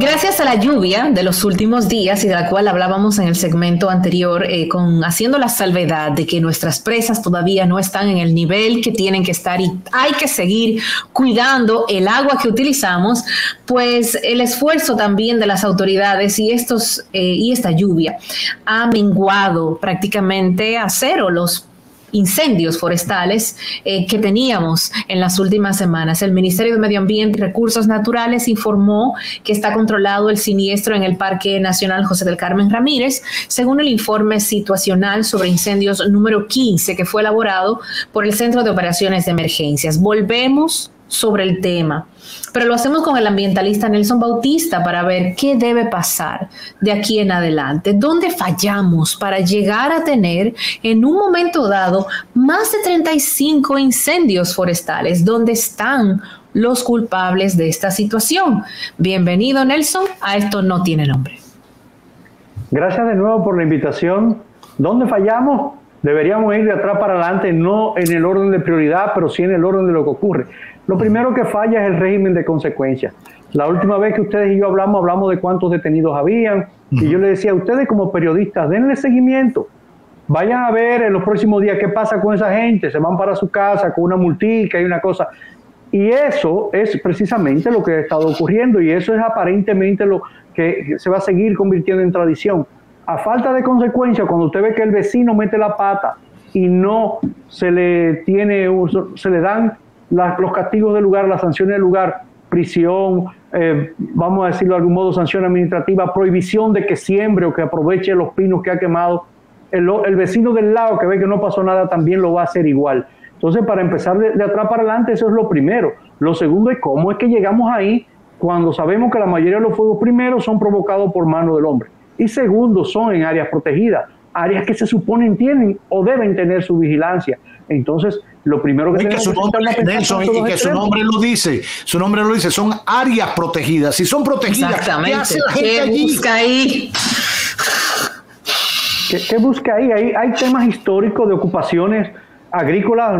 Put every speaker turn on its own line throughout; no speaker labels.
Gracias a la lluvia de los últimos días y de la cual hablábamos en el segmento anterior, haciendo la salvedad de que nuestras presas todavía no están en el nivel que tienen que estar y hay que seguir cuidando el agua que utilizamos, pues el esfuerzo también de las autoridades y esta lluvia ha menguado prácticamente a cero los incendios forestales que teníamos en las últimas semanas. El Ministerio de Medio Ambiente y Recursos Naturales informó que está controlado el siniestro en el Parque Nacional José del Carmen Ramírez, según el informe situacional sobre incendios número 15 que fue elaborado por el Centro de Operaciones de Emergencias. Volvemos sobre el tema, pero lo hacemos con el ambientalista Nelson Bautista para ver qué debe pasar de aquí en adelante. ¿Dónde fallamos para llegar a tener en un momento dado más de 35 incendios forestales? ¿Dónde están los culpables de esta situación? Bienvenido, Nelson, a Esto No Tiene Nombre.
Gracias de nuevo por la invitación. ¿Dónde fallamos? Deberíamos ir de atrás para adelante, no en el orden de prioridad, pero sí en el orden de lo que ocurre. Lo primero que falla es el régimen de consecuencias. La última vez que ustedes y yo hablamos de cuántos detenidos habían, y yo les decía a ustedes como periodistas, denle seguimiento. Vayan a ver en los próximos días qué pasa con esa gente, se van para su casa con una multica y una cosa. Y eso es precisamente lo que ha estado ocurriendo, y eso es aparentemente lo que se va a seguir convirtiendo en tradición. A falta de consecuencias, cuando usted ve que el vecino mete la pata y no se le dan los castigos del lugar, las sanciones del lugar, prisión, vamos a decirlo de algún modo, sanción administrativa, prohibición de que siembre o que aproveche los pinos que ha quemado, el vecino del lado que ve que no pasó nada también lo va a hacer igual. Entonces, para empezar de atrás para adelante, eso es lo primero. Lo segundo es cómo es que llegamos ahí cuando sabemos que la mayoría de los fuegos primeros son provocados por mano del hombre. Y segundo, son en áreas protegidas, áreas que se suponen tienen o deben tener su vigilancia. Entonces, lo primero que tenemos
que Nelson, y que su nombre lo dice, son áreas protegidas. Si son protegidas, ¿qué hace la gente allí?
Busca ahí?
¿Qué busca ahí? Hay temas históricos de ocupaciones agrícolas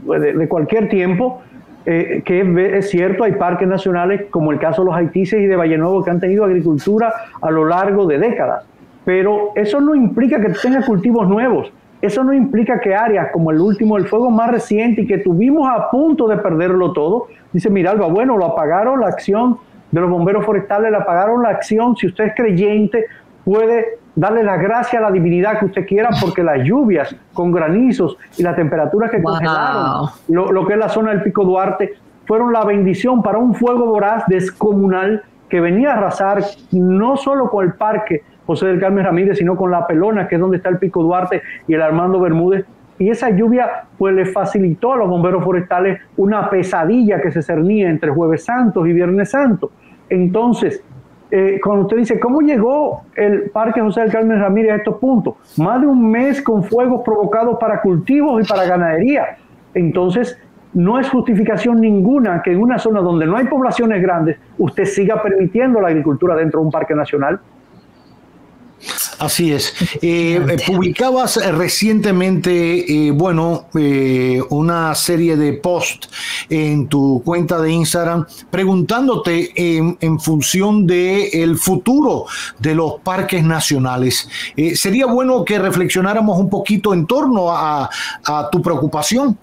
de cualquier tiempo, que es cierto, hay parques nacionales como el caso de los Haitises y de Valle Nuevo que han tenido agricultura a lo largo de décadas, pero eso no implica que tenga cultivos nuevos, eso no implica que áreas como el fuego más reciente y que tuvimos a punto de perderlo todo, dice Miralba, bueno, lo apagaron la acción de los bomberos forestales, le apagaron la acción, si usted es creyente puede darle las gracias a la divinidad que usted quiera, porque las lluvias con granizos y las temperaturas que congelaron lo que es la zona del Pico Duarte fueron la bendición para un fuego voraz descomunal que venía a arrasar no solo con el parque José del Carmen Ramírez, sino con La Pelona, que es donde está el Pico Duarte y el Armando Bermúdez, y esa lluvia pues le facilitó a los bomberos forestales una pesadilla que se cernía entre Jueves Santo y Viernes Santo. Entonces, cuando usted dice, ¿cómo llegó el Parque José del Carmen Ramírez a estos puntos? Más de un mes con fuegos provocados para cultivos y para ganadería. Entonces, no es justificación ninguna que en una zona donde no hay poblaciones grandes, usted siga permitiendo la agricultura dentro de un parque nacional.
Así es. Publicabas recientemente, una serie de posts en tu cuenta de Instagram preguntándote en función del futuro de los parques nacionales. Sería bueno que reflexionáramos un poquito en torno a tu preocupación.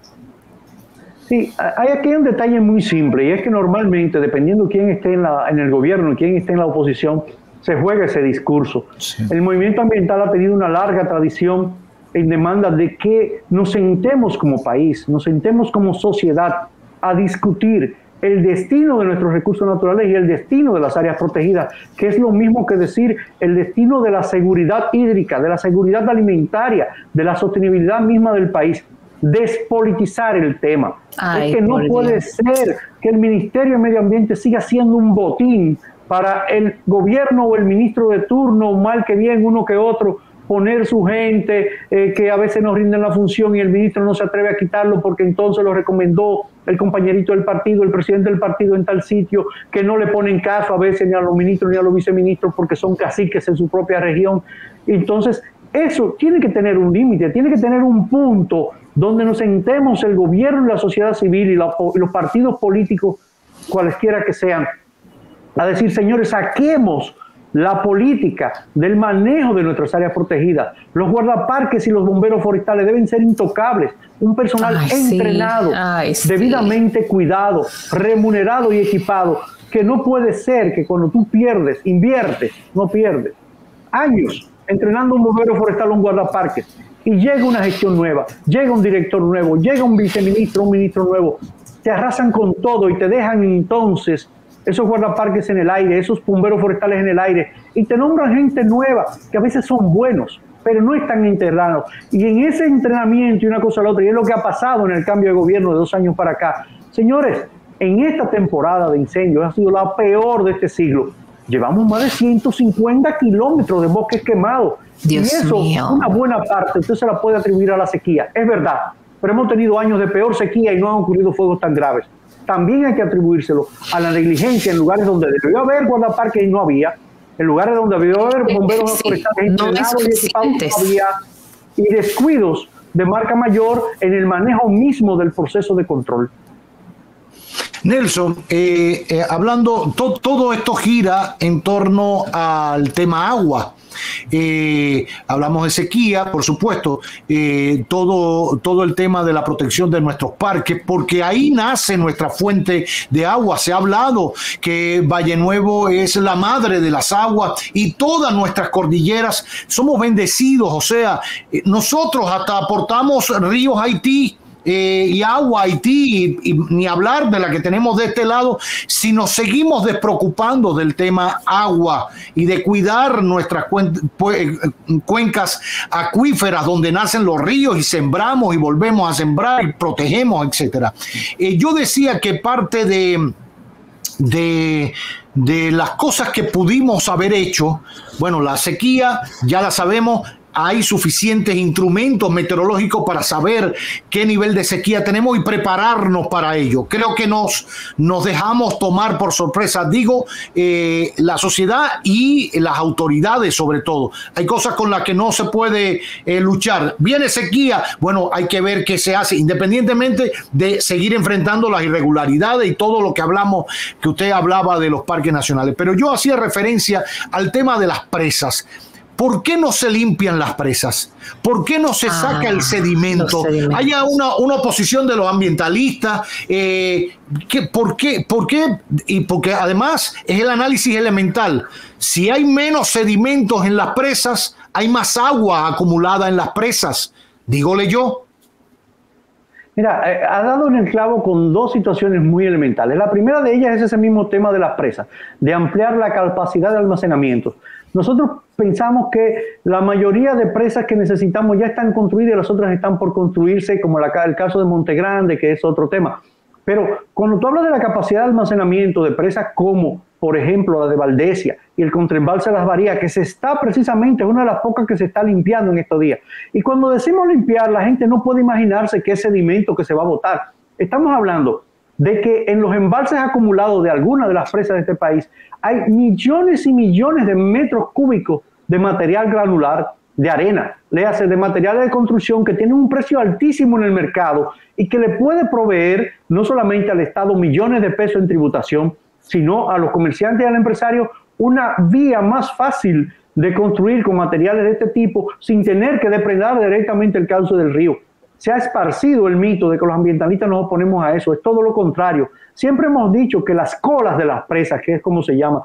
Sí, hay aquí un detalle muy simple, y es que normalmente, dependiendo quién esté en el gobierno y quién esté en la oposición, se juega ese discurso. Sí. El movimiento ambiental ha tenido una larga tradición en demanda de que nos sentemos como país, nos sentemos como sociedad a discutir el destino de nuestros recursos naturales y el destino de las áreas protegidas, que es lo mismo que decir el destino de la seguridad hídrica, de la seguridad alimentaria, de la sostenibilidad misma del país. Despolitizar el tema. Es que no puede ser que el Ministerio de Medio Ambiente siga siendo un botín para el gobierno o el ministro de turno, mal que bien uno que otro, poner su gente que a veces no rinden la función y el ministro no se atreve a quitarlo porque entonces lo recomendó el compañerito del partido, el presidente del partido en tal sitio, que no le ponen caso a veces ni a los ministros ni a los viceministros porque son caciques en su propia región. Entonces, eso tiene que tener un límite, tiene que tener un punto donde nos sentemos el gobierno y la sociedad civil y los partidos políticos, cualesquiera que sean, a decir, señores, saquemos la política del manejo de nuestras áreas protegidas. Los guardaparques y los bomberos forestales deben ser intocables. Un personal entrenado, debidamente cuidado, remunerado y equipado, que no puede ser que cuando tú inviertes años entrenando un bombero forestal o un guardaparques y llega una gestión nueva, llega un director nuevo, llega un viceministro, un ministro nuevo, te arrasan con todo y te dejan entonces esos guardaparques en el aire, esos bomberos forestales en el aire, y te nombran gente nueva, que a veces son buenos, pero no están integrados. Y en ese entrenamiento y una cosa a la otra, y es lo que ha pasado en el cambio de gobierno de 2 años para acá. Señores, en esta temporada de incendios ha sido la peor de este siglo. Llevamos más de 150 kilómetros de bosques quemados.
Dios
y eso,
mío.
Una buena parte, usted se la puede atribuir a la sequía. Es verdad, pero hemos tenido años de peor sequía y no han ocurrido fuegos tan graves. También hay que atribuírselo a la negligencia en lugares donde debió haber guardaparques y no había, en lugares donde debió haber bomberos forestales entrenados y equipados y no había, y descuidos de marca mayor en el manejo mismo del proceso de control.
Nelson, hablando, todo esto gira en torno al tema agua. Hablamos de sequía, por supuesto, todo el tema de la protección de nuestros parques, porque ahí nace nuestra fuente de agua. Se ha hablado que Valle Nuevo es la madre de las aguas y todas nuestras cordilleras somos bendecidos, o sea, nosotros hasta aportamos ríos a Haití. Y agua a Haití, y ni hablar de la que tenemos de este lado. Si nos seguimos despreocupando del tema agua y de cuidar nuestras cuencas acuíferas donde nacen los ríos y sembramos y volvemos a sembrar y protegemos, etcétera. Yo decía que parte de las cosas que pudimos haber hecho, bueno, la sequía ya la sabemos. Hay suficientes instrumentos meteorológicos para saber qué nivel de sequía tenemos y prepararnos para ello. Creo que nos dejamos tomar por sorpresa, digo, la sociedad y las autoridades sobre todo. Hay cosas con las que no se puede luchar. Viene sequía, bueno, hay que ver qué se hace, independientemente de seguir enfrentando las irregularidades y todo lo que hablamos, que usted hablaba de los parques nacionales. Pero yo hacía referencia al tema de las presas. ¿Por qué no se limpian las presas? ¿Por qué no se saca el sedimento? Hay una oposición de los ambientalistas. ¿Por qué? Y porque además es el análisis elemental. Si hay menos sedimentos en las presas, hay más agua acumulada en las presas. Dígole yo.
Mira, ha dado en el clavo con 2 situaciones muy elementales. La primera de ellas es ese mismo tema de las presas, de ampliar la capacidad de almacenamiento. Nosotros pensamos que la mayoría de presas que necesitamos ya están construidas y las otras están por construirse, como el caso de Monte Grande, que es otro tema. Pero cuando tú hablas de la capacidad de almacenamiento de presas como, por ejemplo, la de Valdesia y el contraembalse de Las Varías, que es una de las pocas que se está limpiando en estos días. Y cuando decimos limpiar, la gente no puede imaginarse qué sedimento que se va a botar. Estamos hablando de que en los embalses acumulados de algunas de las presas de este país hay millones y millones de metros cúbicos de material granular, de arena, léase, de materiales de construcción que tienen un precio altísimo en el mercado y que le puede proveer no solamente al Estado millones de pesos en tributación, sino a los comerciantes y al empresario una vía más fácil de construir con materiales de este tipo sin tener que depredar directamente el cauce del río. Se ha esparcido el mito de que los ambientalistas nos oponemos a eso, es todo lo contrario. Siempre hemos dicho que las colas de las presas, que es como se llama,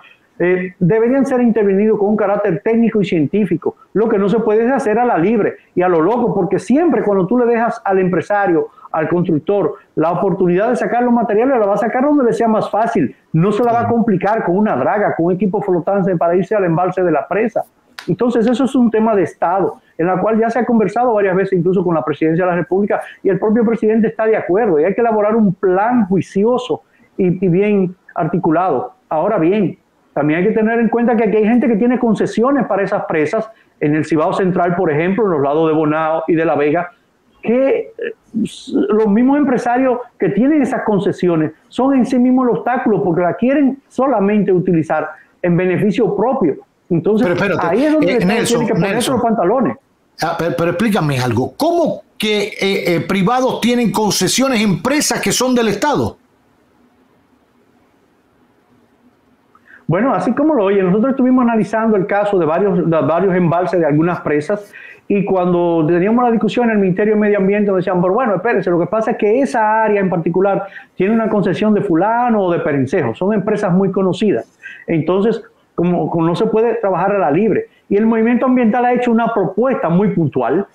deberían ser intervenidos con un carácter técnico y científico. Lo que no se puede es hacer a la libre y a lo loco, porque siempre cuando tú le dejas al empresario, al constructor, la oportunidad de sacar los materiales, la va a sacar donde le sea más fácil. No se la va a complicar con una draga, con un equipo flotante para irse al embalse de la presa. Entonces eso es un tema de Estado, en la cual ya se ha conversado varias veces, incluso con la Presidencia de la República, y el propio presidente está de acuerdo, y hay que elaborar un plan juicioso y bien articulado. Ahora bien, también hay que tener en cuenta que aquí hay gente que tiene concesiones para esas presas, en el Cibao Central, por ejemplo, en los lados de Bonao y de La Vega, que los mismos empresarios que tienen esas concesiones son en sí mismos el obstáculo, porque la quieren solamente utilizar en beneficio propio. Entonces, ahí es donde tiene que ponerse los pantalones.
Pero explícame algo. ¿Cómo que privados tienen concesiones en empresas que son del Estado?
Bueno, así como lo oye, nosotros estuvimos analizando el caso de varios embalses de algunas presas, y cuando teníamos la discusión en el Ministerio de Medio Ambiente nos decían, pero bueno, espérense, lo que pasa es que esa área en particular tiene una concesión de fulano o de perencejo, son empresas muy conocidas, entonces como no se puede trabajar a la libre. Y el movimiento ambiental ha hecho una propuesta muy puntual.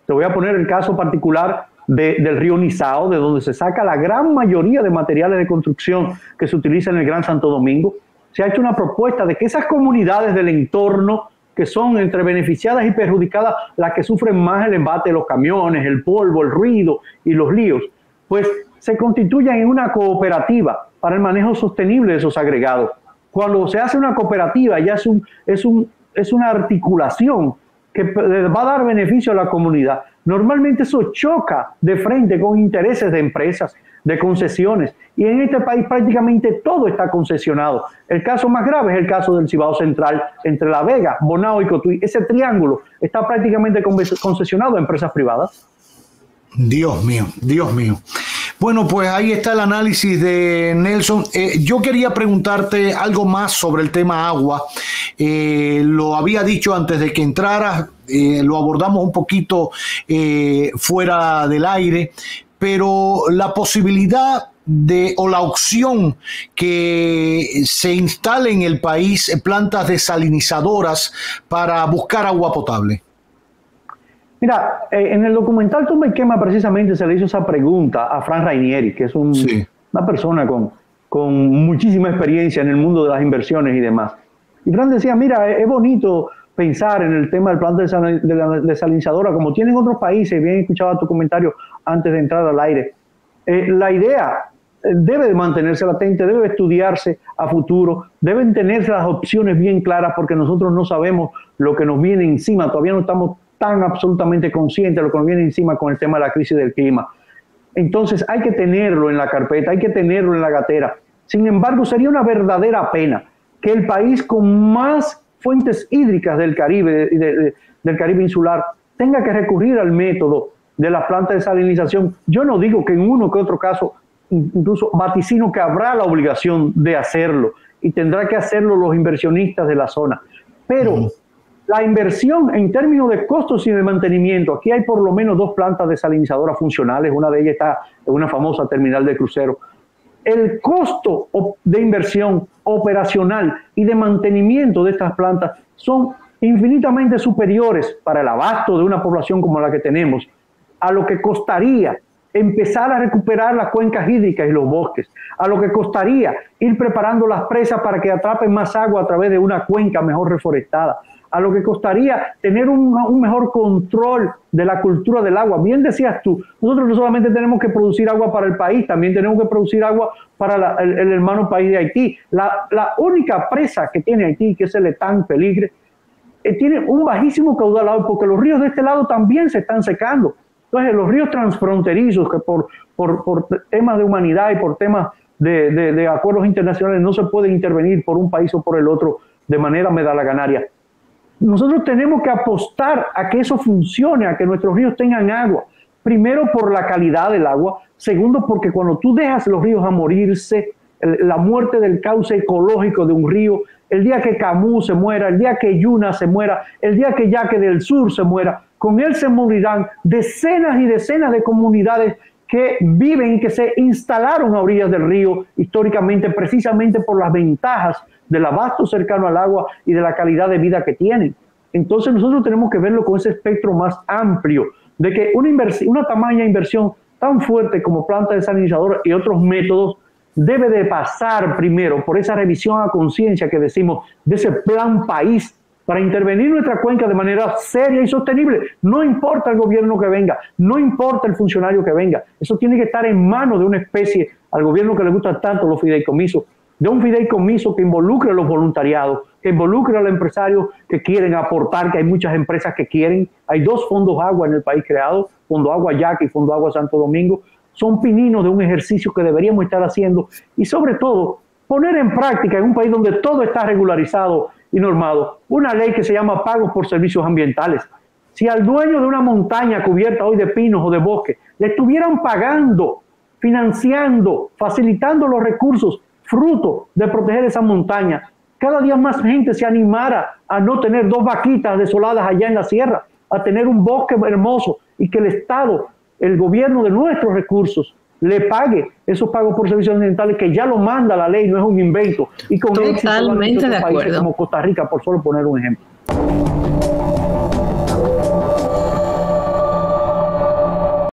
Te voy a poner el caso particular del río Nizao, de donde se saca la gran mayoría de materiales de construcción que se utilizan en el Gran Santo Domingo. Se ha hecho una propuesta de que esas comunidades del entorno, que son entre beneficiadas y perjudicadas, las que sufren más el embate de los camiones, el polvo, el ruido y los líos, pues se constituyan en una cooperativa para el manejo sostenible de esos agregados. Cuando se hace una cooperativa ya es una articulación que va a dar beneficio a la comunidad. Normalmente eso choca de frente con intereses de empresas, de concesiones, y en este país prácticamente todo está concesionado. El caso más grave es el caso del Cibao Central, entre La Vega, Bonao y Cotuí. Ese triángulo está prácticamente concesionado a empresas privadas.
Dios mío, Dios mío. Bueno, pues ahí está el análisis de Nelson. Yo quería preguntarte algo más sobre el tema agua. Lo había dicho antes de que entraras, lo abordamos un poquito fuera del aire, pero la posibilidad o la opción que se instale en el país plantas desalinizadoras para buscar agua potable.
Mira, en el documental Tumba y Quema precisamente se le hizo esa pregunta a Fran Rainieri, que es una persona con muchísima experiencia en el mundo de las inversiones y demás. Y Fran decía, mira, es bonito pensar en el tema del plan de la desalinizadora, como tienen otros países, bien escuchaba tu comentario antes de entrar al aire. La idea debe de mantenerse latente, debe estudiarse a futuro, deben tenerse las opciones bien claras, porque nosotros no sabemos lo que nos viene encima, todavía no estamos tan absolutamente conscientes de lo que nos viene encima con el tema de la crisis del clima. Entonces hay que tenerlo en la carpeta, hay que tenerlo en la gatera. Sin embargo, sería una verdadera pena que el país con más fuentes hídricas del Caribe, del Caribe insular, tenga que recurrir al método de la planta de salinización. Yo no digo que en uno que otro caso, incluso vaticino que habrá la obligación de hacerlo y tendrá que hacerlo los inversionistas de la zona. Pero la inversión en términos de costos y de mantenimiento, aquí hay por lo menos 2 plantas desalinizadoras funcionales, una de ellas está en una famosa terminal de crucero. El costo de inversión operacional y de mantenimiento de estas plantas son infinitamente superiores para el abasto de una población como la que tenemos, a lo que costaría empezar a recuperar las cuencas hídricas y los bosques, a lo que costaría ir preparando las presas para que atrapen más agua a través de una cuenca mejor reforestada, a lo que costaría tener un mejor control de la cultura del agua. Bien decías tú, nosotros no solamente tenemos que producir agua para el país, también tenemos que producir agua para el hermano país de Haití. La única presa que tiene Haití, que es el Etang Peligre, tiene un bajísimo caudal, porque los ríos de este lado también se están secando. Entonces, los ríos transfronterizos, que por temas de humanidad y por temas de acuerdos internacionales no se puede intervenir por un país o por el otro de manera medalaganaria. Nosotros tenemos que apostar a que eso funcione, a que nuestros ríos tengan agua. Primero, por la calidad del agua. Segundo, porque cuando tú dejas los ríos a morirse, la muerte del cauce ecológico de un río, el día que Camus se muera, el día que Yuna se muera, el día que Yaque del Sur se muera, con él se morirán decenas y decenas de comunidades que viven y que se instalaron a orillas del río históricamente, precisamente por las ventajas del abasto cercano al agua y de la calidad de vida que tienen. Entonces nosotros tenemos que verlo con ese espectro más amplio, de que una tamaña inversión tan fuerte como planta desalinizadora y otros métodos debe de pasar primero por esa revisión a conciencia que decimos de ese plan país para intervenir en nuestra cuenca de manera seria y sostenible. No importa el gobierno que venga, no importa el funcionario que venga, eso tiene que estar en manos de una especie, al gobierno que le gustan tanto los fideicomisos, de un fideicomiso que involucre a los voluntariados, que involucre a los empresarios que quieren aportar, que hay muchas empresas que quieren. Hay 2 fondos agua en el país creados, Fondo Agua Yaque y Fondo Agua Santo Domingo. Son pininos de un ejercicio que deberíamos estar haciendo y sobre todo poner en práctica en un país donde todo está regularizado y normado, una ley que se llama pagos por servicios ambientales. Si al dueño de una montaña cubierta hoy de pinos o de bosque le estuvieran pagando, financiando, facilitando los recursos fruto de proteger esa montaña, cada día más gente se animara a no tener 2 vaquitas desoladas allá en la sierra, a tener un bosque hermoso, y que el Estado, el gobierno de nuestros recursos, le pague esos pagos por servicios ambientales, que ya lo manda la ley, no es un invento. Y con
totalmente de acuerdo.
Como Costa Rica, por solo poner un ejemplo.